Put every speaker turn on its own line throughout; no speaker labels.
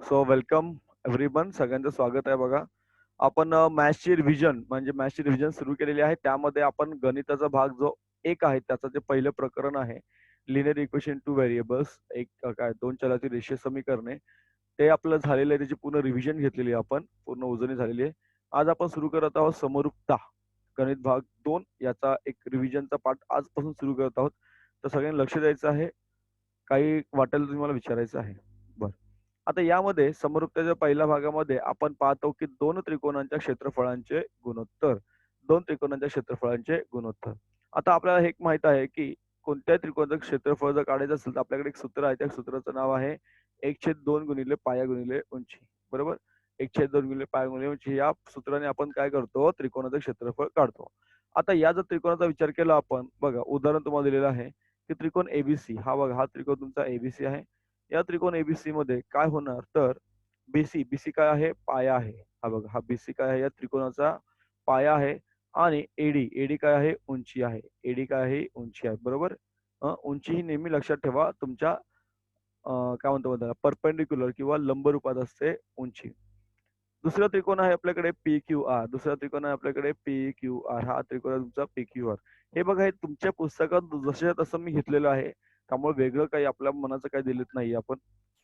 So welcome everyone. सगळ्यांचं स्वागत आहे बघा. आपण मॅथ्सची रिव्हिजन म्हणजे मॅथ्सची रिव्हिजन सुरू केलेली आहे. त्यामध्ये आपण गणिताचा भाग जो एक आहे त्याचं जे पहिलं प्रकरण आहे लिनिअर इक्वेशन टू व्हेरिएबल्स एक काय दोन चलाची रेषीय समीकरणे ते आपलं झालेलं आहे. त्याची पूर्ण रिव्हिजन घेतलेली आहे आपण. पूर्ण उजळणी झालेली आहे. आज आपण सुरू करत आहोत समरूपता गणित भाग 2 याचा एक रिव्हिजनचा पाठ आजपासून सुरू करत आहोत. तर सगळ्यांनी लक्ष द्यायचं आहे. काही वाटेल तर तुम्हाला विचारायचं आहे. बरं. आता यामध्ये समरूपतेच्या पहिल्या भागामध्ये आपण पाहतो की दोन त्रिकोणांच्या क्षेत्रफळांचे गुणोत्तर. आता आपल्याला हे एक माहित आहे की कोणत्याही त्रिकोणाचं क्षेत्रफळ जर काढायचं असेल तर आपल्याकडे एक सूत्र आहे. त्या सूत्राचं नाव आहे 1/2 गुणिले पाया गुणिले उंची. बरोबर. 1/2 गुणिले पाया गुणिले उंची या सूत्राने आपण काय करतो त्रिकोणाचं क्षेत्रफळ काढतो. आता या जर त्रिकोणाचा विचार केला आपण बघा उदाहरण तुम्हाला दिलेलं आहे की त्रिकोण एबीसी हा बघा हा त्रिकोण तुमचा एबीसी आहे. या त्रिकोण एबीसी मध्ये काय होणार तर बीसी काय आहे पाया आहे. हा बघा हा बीसी काय आहे या त्रिकोणाचा पाया आहे. आणि एडी काय आहे उंची आहे. एडी काय आहे उंची आहे. बरोबर. उंची ही नेहमी लक्षात ठेवा तुमच्या काय म्हणतो त्याला परपेंडिक्युलर किंवा लंब रूपात असते उंची. दुसरा त्रिकोण आहे आपल्याकडे पी क्यू आर. दुसरा त्रिकोण आहे आपल्याकडे पी क्यू आर. हा त्रिकोण आहे तुमचा पी क्यू आर. हे बघा हे तुमच्या पुस्तकात जसं तसं मी घेतलेलं आहे. त्यामुळे वेगळं काही आपल्या मनाचं काही दिलेत नाही आपण.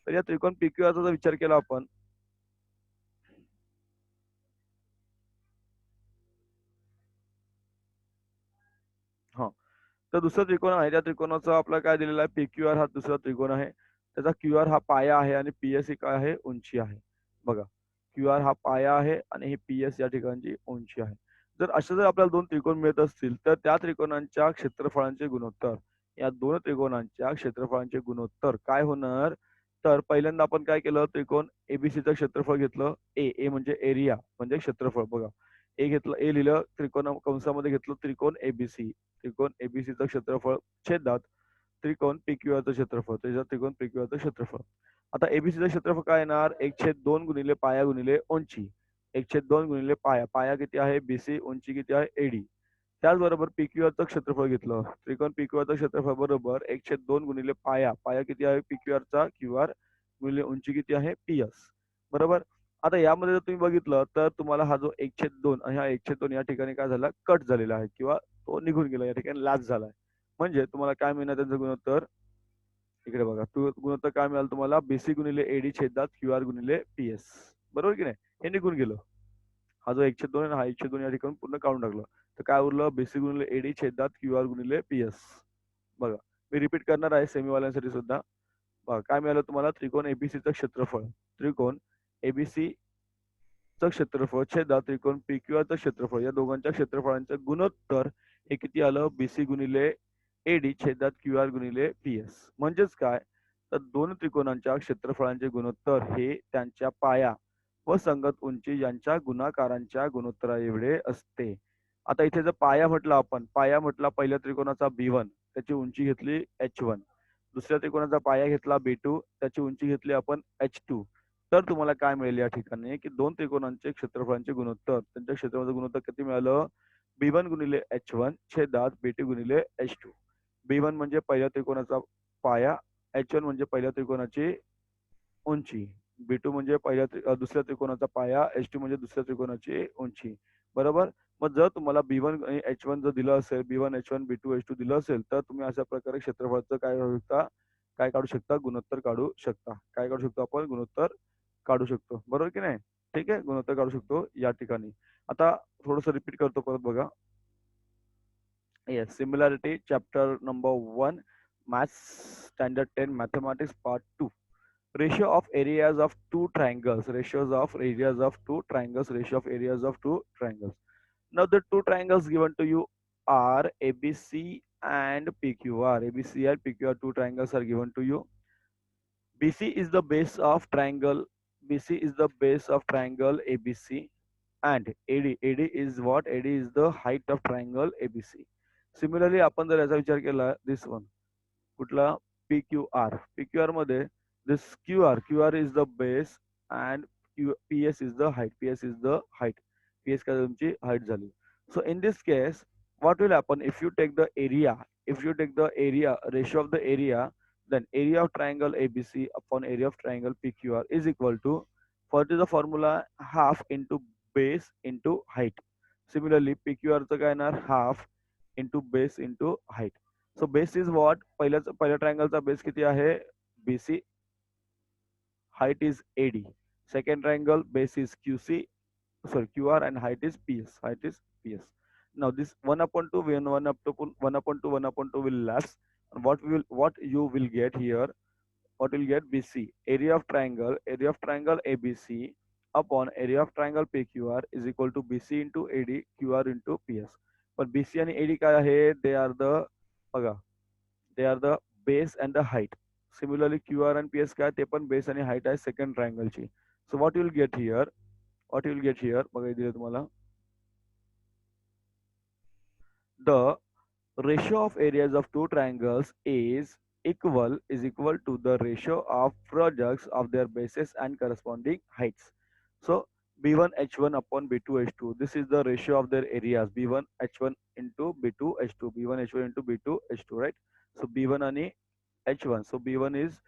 तर या त्रिकोण पी क्यू आरचा जर विचार केला आपण हा तर दुसरा त्रिकोण आहे त्या त्रिकोणाचा आपला काय दिलेला आहे पी क्यू आर हा दुसरा त्रिकोण आहे. त्याचा क्यू आर हा पाया आहे आणि पीएस ही काय आहे उंची आहे. बघा क्यू आर हा पाया आहे आणि ही पीएस या ठिकाणची उंची आहे. जर आपल्याला दोन त्रिकोण मिळत असतील तर त्या त्रिकोणांच्या क्षेत्रफळांचे गुणोत्तर या दोन त्रिकोणांच्या क्षेत्रफळांचे गुणोत्तर काय होणार तर पहिल्यांदा आपण काय केलं त्रिकोण एबीसीचं क्षेत्रफळ घेतलं. ए म्हणजे एरिया म्हणजे क्षेत्रफळ बघा. ए घेतलं ए लिहिलं त्रिकोण कंसामध्ये घेतलं त्रिकोण एबीसी. त्रिकोण एबीसीचं क्षेत्रफळ छेदात त्रिकोण पीक्यूआरचं क्षेत्रफळ त्याच्यात त्रिकोण पीक्यूआरचं क्षेत्रफळ. आता एबीसीचं क्षेत्रफळ काय येणार 1/2 गुणिले पाया गुणिले उंची. 1/2 गुणिले पाया पाया किती आहे बीसी उंची किती आहे एडी. त्याचबरोबर पीक्यूआरचं क्षेत्रफळ घेतलं त्रिकोण पीक्यूआरचं क्षेत्रफळ बरोबर 1/2 गुणिले पाया पाया किती आहे पीक्यूआरचा क्यूआर गुणिले उंची किती आहे पीएस. बरोबर. आता यामध्ये जर तुम्ही बघितलं तर तुम्हाला हा जो 1/2 आणि हा 1/2 या ठिकाणी काय झाला कट झालेला आहे किंवा तो निघून गेला या ठिकाणी लॅप्स झालाय. म्हणजे तुम्हाला काय मिळणार त्यांचं गुणोत्तर इकडे बघा तू गुणोत्तर काय मिळालं तुम्हाला बीसी गुणिले एडी छेदात क्यू आर गुणिले पीएस. बरोबर की नाही. हे निघून गेलं. हा जो 1/2 आहे ना हा 1/2 या ठिकाणी पूर्ण काढून टाकलं. तर काय उरलं बीसी गुणिले एडी छेदात क्यू आर गुणिले पीएस. बघा मी रिपीट करणार आहे सेमीवाल्यांसाठी सुद्धा. बघा काय मिळालं तुम्हाला त्रिकोण एबीसीचं क्षेत्रफळ त्रिकोण एबीसी चं क्षेत्रफळ छेदात त्रिकोण पीक्यूआरचं क्षेत्रफळ या दोघांच्या क्षेत्रफळांचं गुणोत्तर हे किती आलं बीसी गुणिले एडी छेदात क्यू आर गुणिले पीएस. म्हणजेच काय तर दोन त्रिकोणांच्या क्षेत्रफळांचे गुणोत्तर हे त्यांच्या पाया व संगत उंची यांच्या गुणाकारांच्या गुणोत्तरा एवढे असते. आता इथे जर पाया म्हटलं आपण पाया म्हटला पहिल्या त्रिकोणाचा B1 त्याची उंची घेतली H1. दुसऱ्या त्रिकोणाचा पाया घेतला B2 त्याची उंची घेतली आपण H2. तर तुम्हाला काय मिळेल या ठिकाणी की दोन त्रिकोणांचे क्षेत्रफळांचे गुणोत्तर त्यांच्या क्षेत्रफळाचं गुणोत्तर किती मिळालं B1 गुणिले H1 छेदात B2 गुणिले H2. B1 म्हणजे पहिल्या त्रिकोणाचा पाया H1 म्हणजे पहिल्या त्रिकोणाची उंची B2 म्हणजे दुसऱ्या त्रिकोणाचा पाया H2 म्हणजे दुसऱ्या त्रिकोणाची उंची. बरोबर. मग जर तुम्हाला B1 आणि H1 जर दिलं असेल B1 H1 B2 H2 दिलं असेल तर तुम्ही अशा प्रकारे क्षेत्रफळाचं काय करू शकता काय काढू शकता गुणोत्तर काढू शकता. काय काढू शकतो आपण गुणोत्तर काढू शकतो. बरोबर की नाही. ठीक आहे गुणोत्तर काढू शकतो या ठिकाणी. आता थोडस रिपीट करतो परत बघा. Yes, similarity, chapter number 1, Maths Standard 10, Mathematics Part 2. Ratio of areas of two triangles, ratio of areas of two triangles. Now the two triangles given to you are ABC and PQR. ABC and PQR two triangles are given to you. BC is the base of triangle. BC is the base of triangle ABC and AD is what? AD is the height of triangle ABC. Similarly आपण जर याचा विचार केला this one कुठला P Q R मध्ये this Q R is the base and PS is the height PS काय तुमची height झाली. So in this case what will happen if you take the area ratio of the area then area of triangle ABC upon area of triangle PQR is equal to, what is the formula, half into base into height. Similarly PQR चं काय येणार, half into base into height. So base is what, पहिल्या triangle चा base किती आहे, BC, height is AD. Second triangle base is QC, sorry QR, and height is PS. Height is PS. Now this 1 upon 2, when 1 upon 2, 1 upon 2 will lapse. And what you will get here, what will get, BC, area of triangle ABC upon area of triangle PQR is equal to BC into AD, QR into PS. But BC and AD काय आहे, बघा, they are the base and the height. Similarly QR and PS काय, ते पण base आणि height आहे second triangle ची. So what you will get here, बघा दिले तुम्हाला, the ratio of areas of two triangles is equal to the ratio of projects of their bases and corresponding heights. So B1 H1 upon B2 H2. This is the ratio of their areas. B1 H1 into B2 H2. B1 H1 into B2 H2, right? So B1 and H1. So B1 is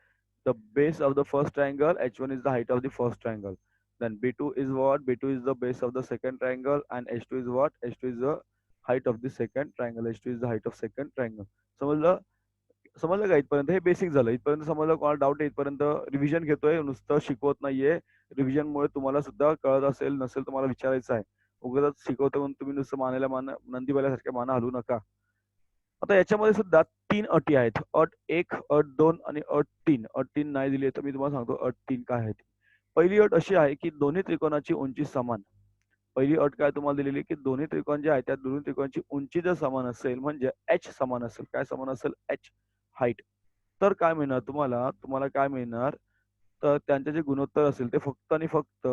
the base of the first triangle. H1 is the height of the first triangle. Then B2 is what? B2 is the base of the second triangle, and H2 is what? H2 is the height of the second triangle. H2 is the height of second triangle. समजलं, समजलं का इथपर्यंत? हे basic झालं. इथपर्यंत समजलं? कोणाला doubt आहे इथपर्यंत? रिव्हिजन घेतोय, नुसतं शिकवत नाहीये. रिव्हिजनमुळे तुम्हाला सुद्धा कळत असेल नसेल तुम्हाला विचारायचं आहे. उगाच शिकवतो म्हणून तुम्ही नुसतं नंदी बैलासारख्या माना हलवू नका. आता याच्यामध्ये सुद्धा 3 अटी आहेत. अट 1, अट 2 आणि अट 3. अट 3 नाही दिली तर मी तुम्हाला सांगतो अट 3 काय आहे ती. पहिली अट अशी आहे की दोन्ही त्रिकोणाची उंची समान. पहिली अट काय तुम्हाला दिलेली, की दोन्ही त्रिकोण जे आहेत त्या दोन्ही त्रिकोणाची उंची जर समान असेल, म्हणजे एच समान असेल. काय समान असेल? H, height. तर काय मिळणार तुम्हाला? तुम्हाला काय मिळणार? तर त्यांचे जे गुणोत्तर असेल ते फक्त आणि फक्त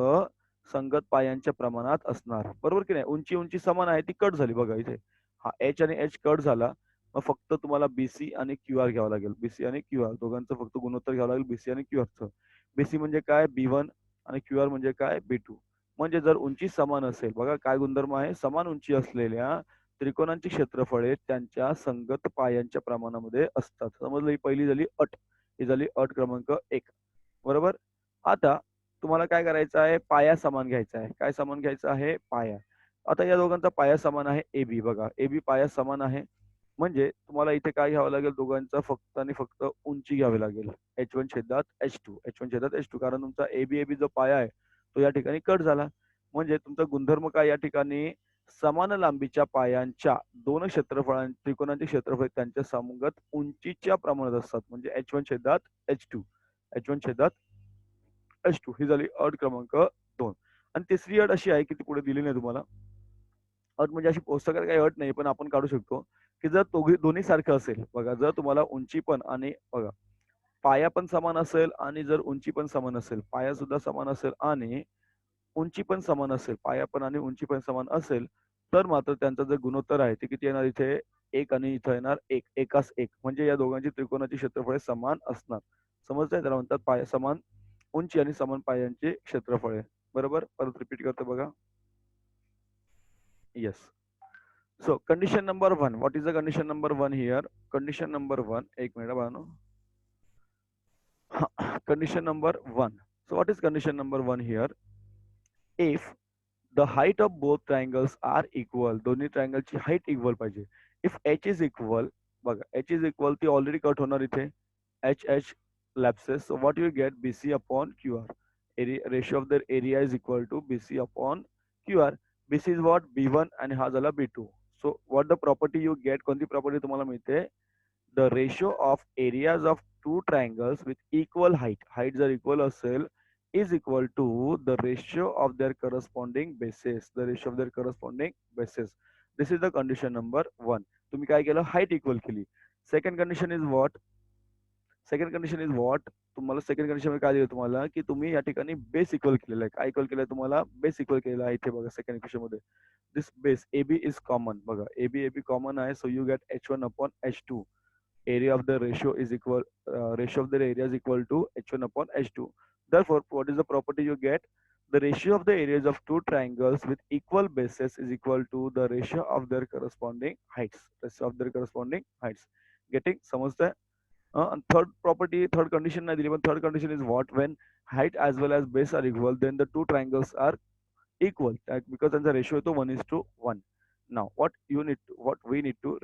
संगत पायांच्या प्रमाणात असणार. बरोबर की नाही? उंची उंची समान आहे, ती कट झाली बघा इथे. हा एच आणि एच कट झाला. मग फक्त तुम्हाला बीसी आणि क्यूआर घ्यावं लागेल. बीसी आणि क्यूआर दोघांचं फक्त गुणोत्तर घ्यावं लागेल, बीसी आणि क्यूआरचं. बीसी म्हणजे काय? B1 आणि क्यूआर म्हणजे काय? B2. म्हणजे जर उंची समान असेल, बघा काय गुणधर्म आहे, समान उंची असलेल्या त्रिकोणांची क्षेत्रफळे त्यांच्या संगत पायांच्या प्रमाणामध्ये असतात. समजलं? ही पहिली झाली अट. ही झाली अट क्रमांक 1. बरोबर. आता तुम्हाला काय करायचं आहे? पाया समान घ्यायचा आहे. काय समान घ्यायचा आहे? पाया. आता या दोघांचा पाया समान आहे AB. बघा AB पाया समान आहे, म्हणजे तुम्हाला इथे काय घ्यावं लागेल? दोघांचा फक्त आणि फक्त उंची घ्यावी लागेल. H1 छेदात H2. H1 छेदात H2. कारण तुमचा AB जो पाया आहे तो या ठिकाणी कट झाला. म्हणजे तुमचा गुणधर्म काय या ठिकाणी? समान लांबीच्या पायांच्या दोन त्रिकोणांचे क्षेत्रफळ त्यांच्या समगत उंचीच्या प्रमाणात असतात. म्हणजे H1 छेदात H2. H1 छेदात H2 ही झाली अट क्रमांक 2. आणि तिसरी अट अशी आहे की ती पुढे दिली नाही तुम्हाला. अट म्हणजे अशी पुस्तकात काही अट नाही, पण आपण काढू शकतो, की जर दोन्ही सारखं असेल. बघा जर तुम्हाला उंची पण आणि बघा पाया पण समान असेल आणि जर उंची पण समान असेल, पाया सुद्धा समान असेल आणि उंची पण समान असेल, पाया पण आणि उंची पण समान असेल, तर मात्र त्यांचा जे गुणोत्तर आहे ते किती येणार? इथे 1 आणि इथं येणार 1. एकास 1. म्हणजे या दोघांची त्रिकोणाची क्षेत्रफळे समान असणार. समजतंय? त्याला म्हणतात पाया समान उंची आणि समान पायांचे क्षेत्रफळ. बरोबर. परत रिपीट करतो बघा. Yes. So condition number 1. What is the condition number 1 here? Condition number 1, एक मिनिट बाळांनो. Condition number 1. So what is condition number 1 here? If the height of both triangles are equal, दोन्ही triangle ची height equal पाहिजे. If h is equal, बघा h is equal ती already cut होणार इथे. h lapses. So what you get? BC upon QR. Ratio of their area is equal to BC upon QR. BC is what? B1 आणि हा झाला B2. So what the property you get? कोणती property तुम्हाला मिळते? The ratio of areas of two triangles with equal height जर equal असेल, is equal to the ratio of their corresponding bases. The ratio of their corresponding bases. This is the condition number 1. तुम्ही काय केलं? height equal केली. Second condition is what? Second condition is what? तुम्हाला second condition मध्ये काय दिलं तुम्हाला, की तुम्ही या ठिकाणी बेस इक्वल केलेला आहे. काय इक्वल केलंय तुम्हाला? बेस इक्वल केलेला आहे इथे बघा सेकंड इक्वेशन मध्ये. दिस बेस AB इज कॉमन. बघा AB कॉमन आहे. So you get H1 upon H2. Area of the ratio is equal, ratio of the area is equal to H1 upon H2. Therefore, what is the property you get? The ratio of the areas of two triangles with equal bases is equal to the ratio of their corresponding heights. Ratio of their corresponding heights. Getting समजतंय? Third property, third condition नाही दिली, पण third condition is what when height as well as base are equal then the two triangles are equal because त्यांचा ratio येतो 1:1. Now what we need to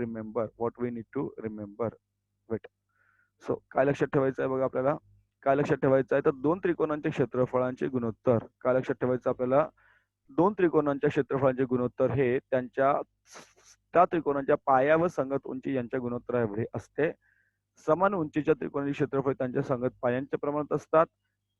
remember wait. So काय लक्षात ठेवायचं आहे बघा आपल्याला, काय लक्षात ठेवायचं आहे तर दोन त्रिकोणांच्या क्षेत्रफळांचे गुणोत्तर. काय लक्षात ठेवायचं आपल्याला, दोन त्रिकोणांच्या क्षेत्रफळांचे गुणोत्तर हे त्यांच्या त्या त्रिकोणांच्या पाया व संगत उंची यांच्या गुणोत्तर एवढे असते. समान उंचीच्या त्रिकोणाचे क्षेत्रफळ त्यांच्या संगत पायांच्या प्रमाणात असतात,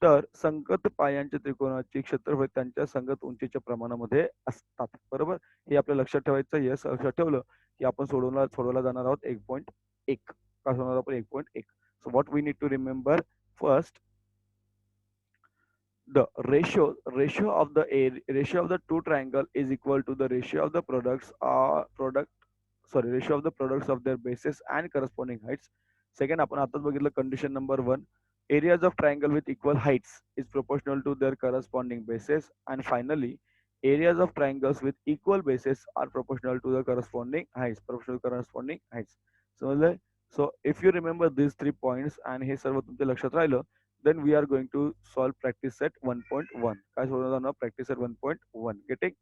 तर संगत पायांच्या त्रिकोणाचे क्षेत्रफळ त्यांच्या संगत उंचीच्या प्रमाणामध्ये असतात. बरोबर, हे आपल्या लक्षात ठेवायचं. येस, लक्षात ठेवलं की आपण सोडवला जाणार आहोत 1.1. का सोडवणार आपण 1.1. So what we need to remember first, the ratio of the two triangle is equal to the ratio of the ratio of the products of their bases and corresponding heights. Second, आपण आताच बघितलं condition number 1, areas of triangle with equal heights is proportional to their corresponding bases. And finally, areas of triangles with equal bases are proportional to the corresponding heights. समजलंय? So if you remember these 3 points and हे सर्व तुमच्या लक्षात राहिलं, then we are going to solve practice set 1.1. काय सोडवणार जाणार practice set 1.1. Getting?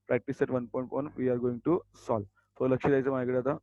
Practice set 1.1 we are going to solve. So लक्ष द्यायचं माझ्याकडे आता.